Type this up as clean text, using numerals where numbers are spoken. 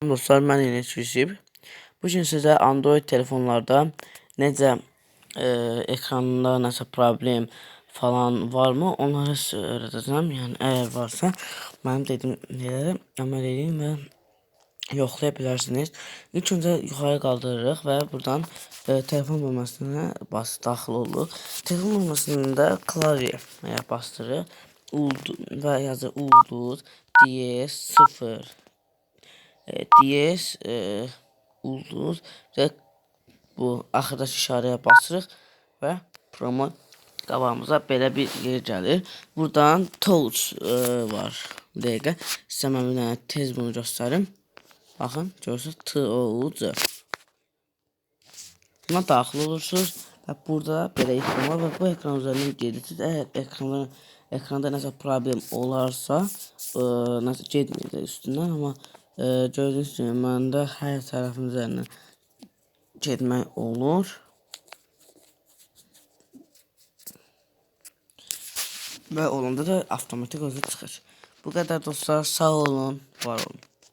Dostlar, mən Enes Yusif. Bugün sizə Android telefonlarda necə ekranında nəsə problem falan varmı, onları öyrədəcəm. Yəni əgər varsa, mənim dediyim yerlərə əməl edin və yoxlaya bilərsiniz. İlk öncə yuxarı qaldırırıq və buradan telefon bölməsinə daxil oluruq. Telefon bölməsində klavyəyə bastırırıq və yazır ulduz DS0 DS ulduz və bu axırdakı işarəyə basırıq və promo qabağımıza belə bir yer gəlir. Buradan touch var. Dəqiqə. Sizə mən bir dənə tez bunu göstərim. Baxın, görürsünüz, touch. Buna daxil olursunuz və burada belə ekran var və bu ekran üzərindən gedirsiniz. Əgər ekranda nəsə problem olarsa, nəsə getməyəcək üstündən, amma gördüyünüz kimi məndə hər tərəfin üzərindən getmək olur. Və olanda da avtomatik özü çıxır. Bu qədər dostlar, sağ olun, var olun.